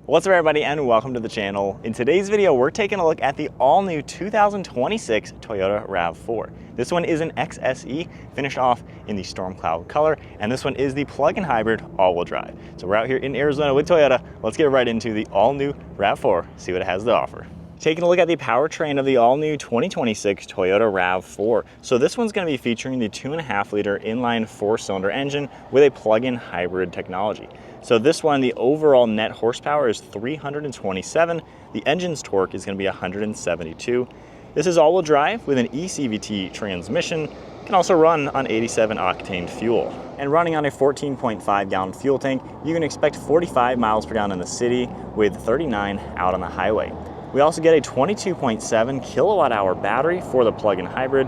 What's up everybody and welcome to the channel. In today's video, we're taking a look at the all-new 2026 Toyota Rav4. This one is an XSE, finished off in the storm cloud color, and this one is the plug-in hybrid all-wheel drive. So we're out here in Arizona with Toyota. Let's get right into the all-new Rav4, see what it has to offer. Taking a look at the powertrain of the all-new 2026 Toyota Rav4. So this one's going to be featuring the 2.5-liter inline 4-cylinder engine with a plug-in hybrid technology. So this one, the overall net horsepower is 327. The engine's torque is going to be 172. This is all-wheel drive with an eCVT transmission. It can also run on 87 octane fuel. And running on a 14.5 gallon fuel tank, you can expect 45 miles per gallon in the city with 39 out on the highway. We also get a 22.7 kilowatt hour battery for the plug-in hybrid.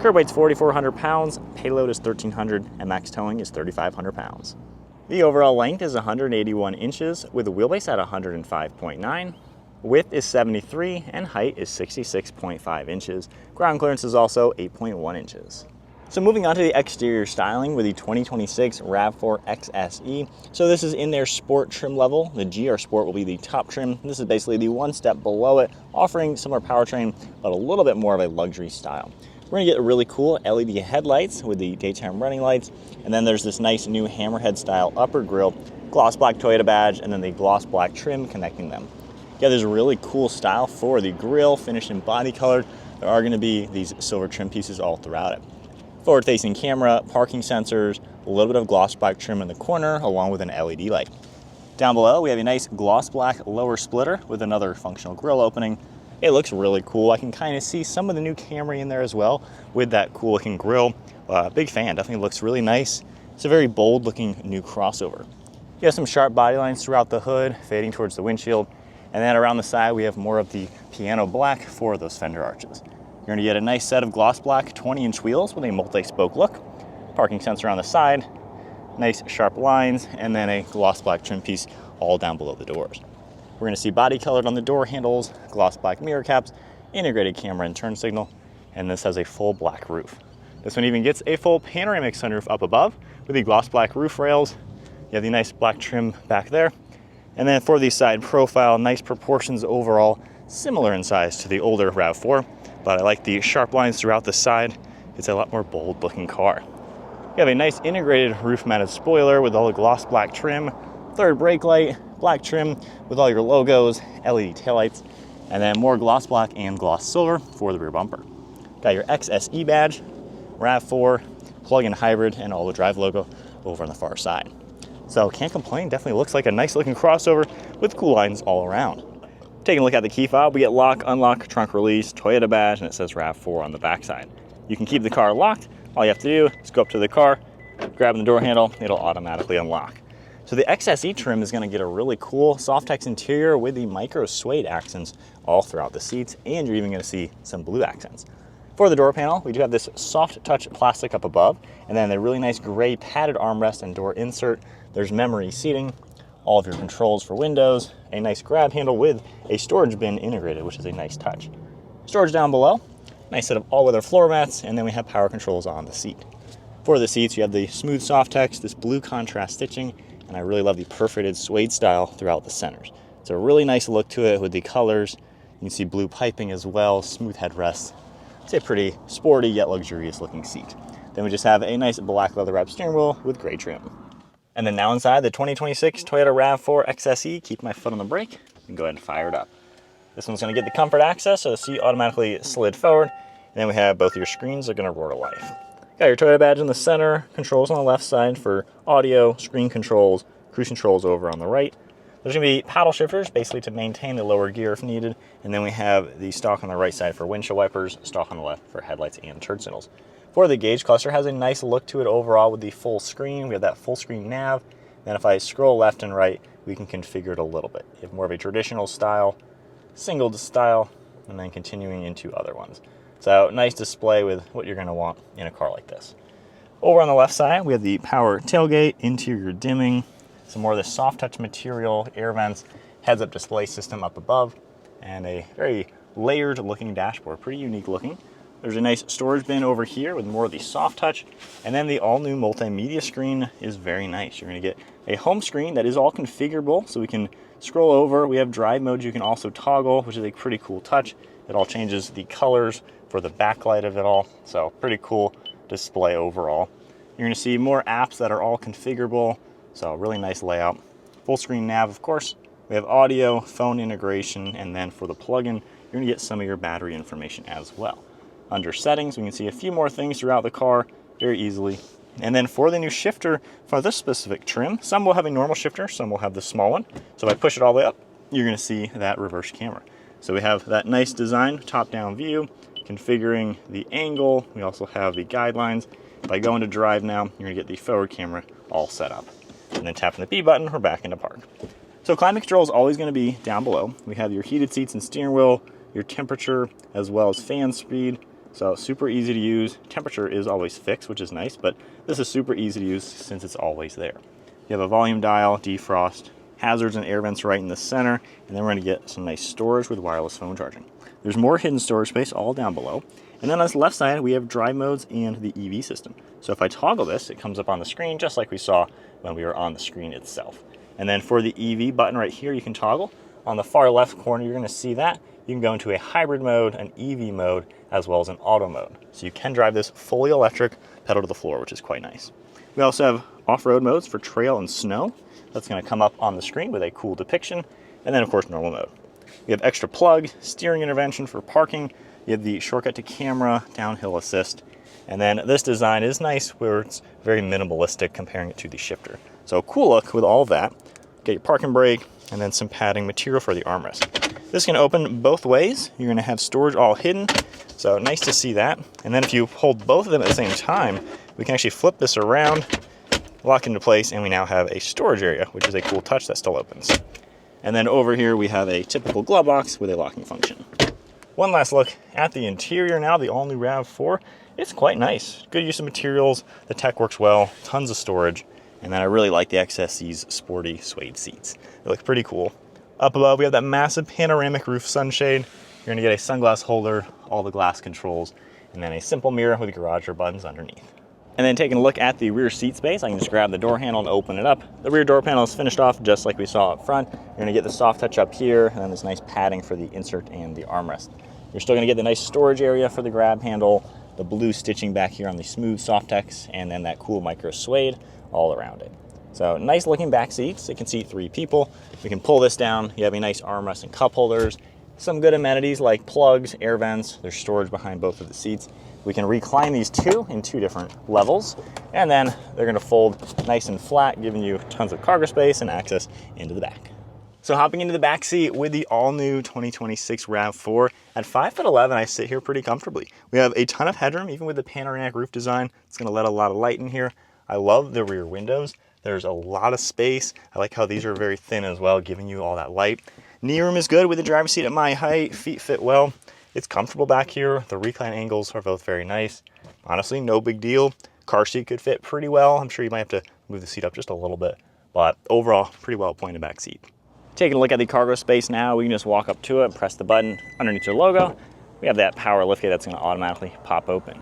Curb weight's 4,400 pounds, payload is 1,300, and max towing is 3,500 pounds. The overall length is 181 inches with a wheelbase at 105.9. Width is 73 and height is 66.5 inches. Ground clearance is also 8.1 inches. So moving on to the exterior styling with the 2026 Rav4 XSE. So this is in their sport trim level. The GR Sport will be the top trim. This is basically the one step below it, offering similar powertrain, but a little bit more of a luxury style. We're gonna get really cool LED headlights with the daytime running lights. And then there's this nice new hammerhead style upper grille, gloss black Toyota badge, and then the gloss black trim connecting them. Yeah, there's a really cool style for the grille, finished in body color. There are gonna be these silver trim pieces all throughout it. Forward-facing camera, parking sensors, a little bit of gloss black trim in the corner, along with an LED light. Down below, we have a nice gloss black lower splitter with another functional grille opening. It looks really cool. I can kind of see some of the new Camry in there as well with that cool looking grille. Big fan, definitely looks really nice. It's a very bold looking new crossover. You have some sharp body lines throughout the hood, fading towards the windshield. And then around the side, we have more of the piano black for those fender arches. You're gonna get a nice set of gloss black 20-inch wheels with a multi-spoke look, parking sensor on the side, nice sharp lines, and then a gloss black trim piece all down below the doors. We're gonna see body colored on the door handles, gloss black mirror caps, integrated camera and turn signal, and this has a full black roof. This one even gets a full panoramic sunroof up above with the gloss black roof rails. You have the nice black trim back there. And then for the side profile, nice proportions overall, similar in size to the older Rav4. But I like the sharp lines throughout the side. It's a lot more bold looking car. You have a nice integrated roof mounted spoiler with all the gloss black trim, third brake light, black trim with all your logos, LED taillights, and then more gloss black and gloss silver for the rear bumper. Got your XSE badge, Rav4, plug-in hybrid, and all-wheel drive logo over on the far side. So can't complain, definitely looks like a nice looking crossover with cool lines all around. Taking a look at the key fob, we get lock, unlock, trunk release, Toyota badge, and it says Rav4 on the backside. You can keep the car locked. All you have to do is go up to the car, grab the door handle, it'll automatically unlock. So the XSE trim is gonna get a really cool Softex interior with the micro suede accents all throughout the seats, and you're even gonna see some blue accents. For the door panel, we do have this soft touch plastic up above, and then the really nice gray padded armrest and door insert. There's memory seating, all of your controls for windows, a nice grab handle with a storage bin integrated, which is a nice touch. Storage down below, nice set of all-weather floor mats, and then we have power controls on the seat. For the seats, you have the smooth Softex, this blue contrast stitching, and I really love the perforated suede style throughout the centers. It's a really nice look to it with the colors. You can see blue piping as well, smooth headrests. It's a pretty sporty yet luxurious looking seat. Then we just have a nice black leather wrapped steering wheel with gray trim. And then now inside the 2026 Toyota Rav4 XSE, keep my foot on the brake and go ahead and fire it up. This one's gonna get the comfort access, so the seat automatically slid forward. And then we have both your screens are gonna roar to life. Got your Toyota badge in the center, controls on the left side for audio, screen controls, cruise controls over on the right. There's gonna be paddle shifters, basically to maintain the lower gear if needed. And then we have the stalk on the right side for windshield wipers, stalk on the left for headlights and turn signals. For the gauge cluster, has a nice look to it overall with the full screen. We have that full screen nav. Then if I scroll left and right, we can configure it a little bit. You have more of a traditional style, single style, and then continuing into other ones. So nice display with what you're gonna want in a car like this. Over on the left side, we have the power tailgate, interior dimming, some more of the soft touch material, air vents, heads up display system up above, and a very layered looking dashboard, pretty unique looking. There's a nice storage bin over here with more of the soft touch, and then the all new multimedia screen is very nice. You're gonna get a home screen that is all configurable, so we can scroll over. We have drive modes you can also toggle, which is a pretty cool touch. It all changes the colors for the backlight of it all, so pretty cool display overall. You're going to see more apps that are all configurable, so really nice layout. Full screen nav, of course. We have audio, phone integration, and then for the plug-in, you're going to get some of your battery information as well. Under settings, we can see a few more things throughout the car very easily. And then for the new shifter, for this specific trim, some will have a normal shifter, some will have the small one. So if I push it all the way up, you're going to see that reverse camera. So we have that nice design, top-down view, configuring the angle. We also have the guidelines. If I go into drive now, you're going to get the forward camera all set up. And then tapping the B button, we're back into park. So climate control is always going to be down below. We have your heated seats and steering wheel, your temperature, as well as fan speed. So super easy to use. Temperature is always fixed, which is nice, but this is super easy to use since it's always there. You have a volume dial, defrost, hazards and air vents right in the center, and then we're going to get some nice storage with wireless phone charging. There's more hidden storage space all down below. And then on this left side, we have drive modes and the EV system. So if I toggle this, it comes up on the screen just like we saw when we were on the screen itself. And then for the EV button right here, you can toggle. On the far left corner, you're going to see that. You can go into a hybrid mode, an EV mode, as well as an auto mode. So you can drive this fully electric, pedal to the floor, which is quite nice. We also have off-road modes for trail and snow. That's going to come up on the screen with a cool depiction. And then, of course, normal mode. We have extra plug, steering intervention for parking. You have the shortcut to camera, downhill assist. And then this design is nice where it's very minimalistic comparing it to the shifter. So cool look with all of that. Get your parking brake and then some padding material for the armrest. This can open both ways. You're going to have storage all hidden. So nice to see that. And then if you hold both of them at the same time, we can actually flip this around, lock into place, and we now have a storage area, which is a cool touch that still opens. And then over here we have a typical glove box with a locking function. One last look at the interior now, the all-new RAV4. It's quite nice. Good use of materials. The tech works well. Tons of storage. And then I really like the XSE's sporty suede seats. They look pretty cool. Up above, we have that massive panoramic roof sunshade. You're going to get a sunglass holder, all the glass controls, and then a simple mirror with garage door buttons underneath. And then taking a look at the rear seat space, I can just grab the door handle and open it up. The rear door panel is finished off just like we saw up front. You're going to get the soft touch up here, and then this nice padding for the insert and the armrest. You're still going to get the nice storage area for the grab handle, the blue stitching back here on the smooth Softex, and then that cool micro suede all around it. So nice looking back seats. It can seat 3 people. We can pull this down. You have a nice armrest and cup holders. Some good amenities like plugs, air vents. There's storage behind both of the seats. We can recline these two in 2 different levels, and then they're going to fold nice and flat, giving you tons of cargo space and access into the back. So hopping into the back seat with the all-new 2026 RAV4, at 5'11", I sit here pretty comfortably. We have a ton of headroom, even with the panoramic roof design. It's going to let a lot of light in here. I love the rear windows. There's a lot of space. I like how these are very thin as well, giving you all that light. Knee room is good with the driver's seat at my height. Feet fit well. It's comfortable back here. The recline angles are both very nice. Honestly, no big deal. Car seat could fit pretty well. I'm sure you might have to move the seat up just a little bit, but overall, pretty well appointed back seat. Taking a look at the cargo space now, we can just walk up to it and press the button underneath your logo. We have that power liftgate that's going to automatically pop open.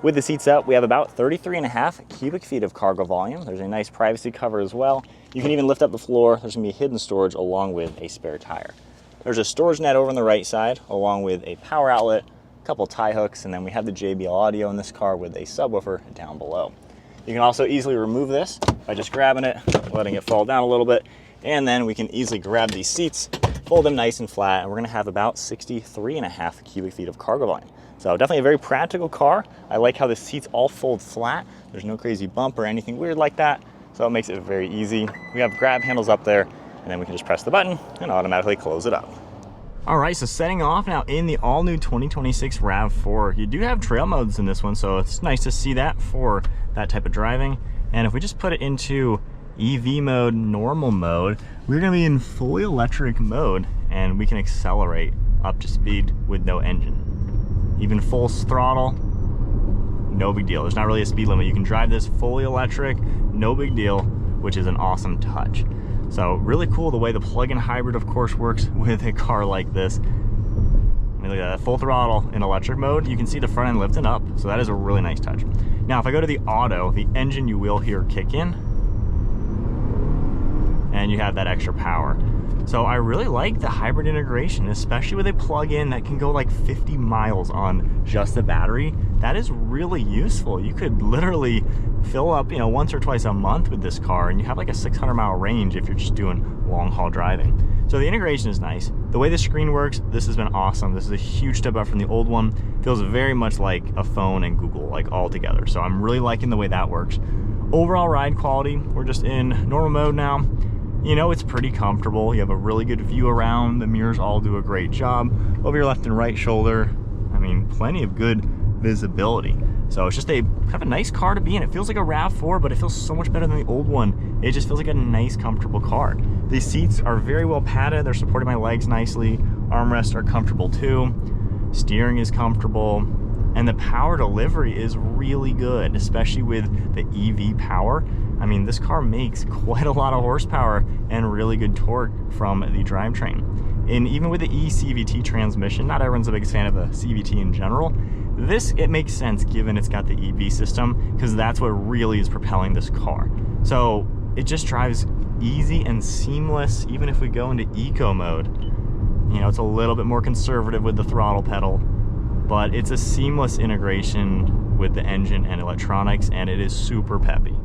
With the seats up, we have about 33.5 cubic feet of cargo volume. There's a nice privacy cover as well. You can even lift up the floor. There's going to be hidden storage along with a spare tire. There's a storage net over on the right side, along with a power outlet, a couple tie hooks, and then we have the JBL audio in this car with a subwoofer down below. You can also easily remove this by just grabbing it, letting it fall down a little bit, and then we can easily grab these seats, fold them nice and flat, and we're going to have about 63.5 cubic feet of cargo volume. So definitely a very practical car. I like how the seats all fold flat. There's no crazy bump or anything weird like that, so it makes it very easy. We have grab handles up there, and then we can just press the button and automatically close it up. All right, so setting off now in the all-new 2026 RAV4. You do have trail modes in this one, so it's nice to see that for that type of driving. And if we just put it into EV mode, normal mode, we're gonna be in fully electric mode, and we can accelerate up to speed with no engine. Even full throttle, no big deal. There's not really a speed limit. You can drive this fully electric, no big deal, which is an awesome touch. So really cool the way the plug-in hybrid, of course, works with a car like this. I mean, look at that, full throttle in electric mode. You can see the front end lifting up, so that is a really nice touch. Now, if I go to the auto, the engine you will hear kick in. and you have that extra power. So I really like the hybrid integration, especially with a plug-in that can go like 50 miles on just the battery. That is really useful. You could literally fill up, you know, once or twice a month with this car, and you have like a 600-mile range if you're just doing long-haul driving. So the integration is nice. The way the screen works, this has been awesome. This is a huge step up from the old one. Feels very much like a phone and Google, like all together. So I'm really liking the way that works. Overall ride quality, we're just in normal mode now. You know, it's pretty comfortable. You have a really good view around. The mirrors all do a great job. Over your left and right shoulder, I mean, plenty of good visibility. So it's just a kind of a nice car to be in. It feels like a RAV4, but it feels so much better than the old one. It just feels like a nice, comfortable car. These seats are very well padded. They're supporting my legs nicely. Armrests are comfortable too. Steering is comfortable. And the power delivery is really good, especially with the EV power. I mean, this car makes quite a lot of horsepower and really good torque from the drivetrain. And even with the eCVT transmission, not everyone's the biggest fan of a CVT in general. It makes sense given it's got the EV system, because that's what really is propelling this car. So it just drives easy and seamless, even if we go into eco mode. You know, it's a little bit more conservative with the throttle pedal, but it's a seamless integration with the engine and electronics, and it is super peppy.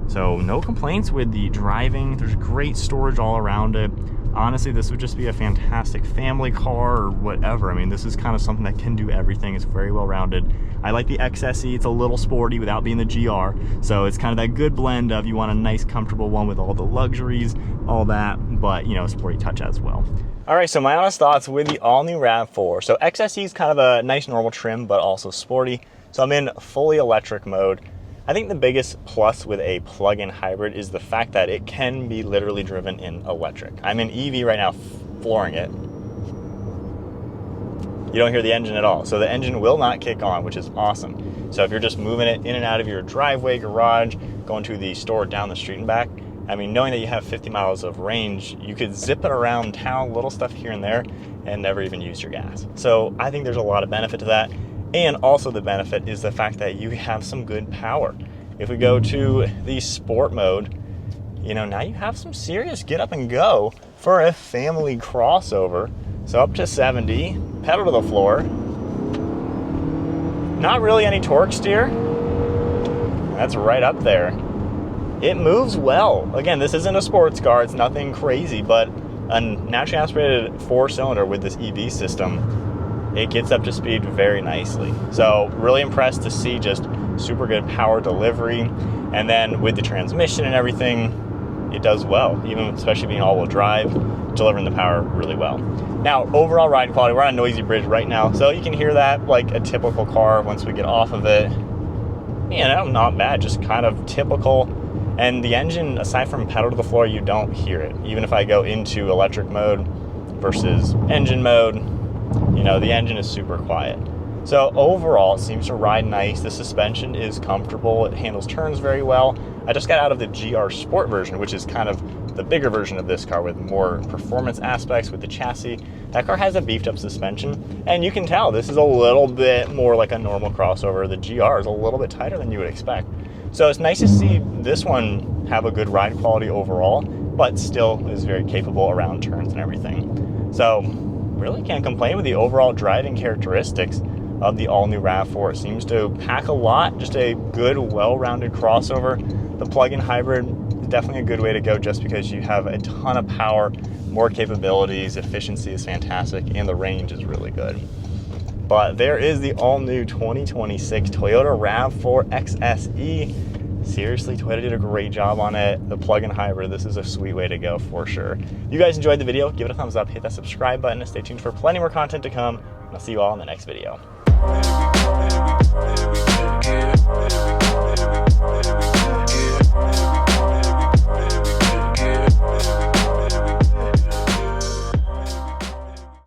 So no complaints with the driving. There's great storage all around it. Honestly, this would just be a fantastic family car or whatever. I mean, this is kind of something that can do everything. It's very well rounded. I like the XSE. It's a little sporty without being the GR. So it's kind of that good blend of, you want a nice, comfortable one with all the luxuries, all that, but, you know, sporty touch as well. All right, so my honest thoughts with the all-new RAV4. So XSE is kind of a nice normal trim, but also sporty. So I'm in fully electric mode. I think the biggest plus with a plug-in hybrid is the fact that it can be literally driven in electric. I'm in EV right now, flooring it. You don't hear the engine at all. So the engine will not kick on, which is awesome. So if you're just moving it in and out of your driveway, garage, going to the store down the street and back, I mean, knowing that you have 50 miles of range, you could zip it around town, little stuff here and there, and never even use your gas. So I think there's a lot of benefit to that. And also the benefit is the fact that you have some good power. If we go to the sport mode, you know, now you have some serious get up and go for a family crossover. So up to 70, pedal to the floor. Not really any torque steer. That's right up there. It moves well. Again, this isn't a sports car, it's nothing crazy, but a naturally aspirated 4-cylinder with this EV system, it gets up to speed very nicely. So really impressed to see just super good power delivery. And then with the transmission and everything, it does well, even especially being all-wheel drive, delivering the power really well. Now, overall ride quality, we're on a noisy bridge right now, so you can hear that like a typical car once we get off of it. You know, not bad, just kind of typical. And the engine, aside from pedal to the floor, you don't hear it. Even if I go into electric mode versus engine mode, you know, the engine is super quiet. So overall, it seems to ride nice. The suspension is comfortable. It handles turns very well. I just got out of the GR Sport version, which is kind of the bigger version of this car with more performance aspects with the chassis. That car has a beefed up suspension, and you can tell this is a little bit more like a normal crossover. The GR is a little bit tighter than you would expect. So it's nice to see this one have a good ride quality overall, but still is very capable around turns and everything. So really can't complain with the overall driving characteristics of the all-new RAV4. It seems to pack a lot, just a good, well-rounded crossover. The plug-in hybrid is definitely a good way to go just because you have a ton of power, more capabilities, efficiency is fantastic, and the range is really good. But there is the all-new 2026 Toyota Rav4 XSE. Seriously, Toyota did a great job on it. The plug-in hybrid, this is a sweet way to go for sure. If you guys enjoyed the video, give it a thumbs up, hit that subscribe button, and stay tuned for plenty more content to come. I'll see you all in the next video.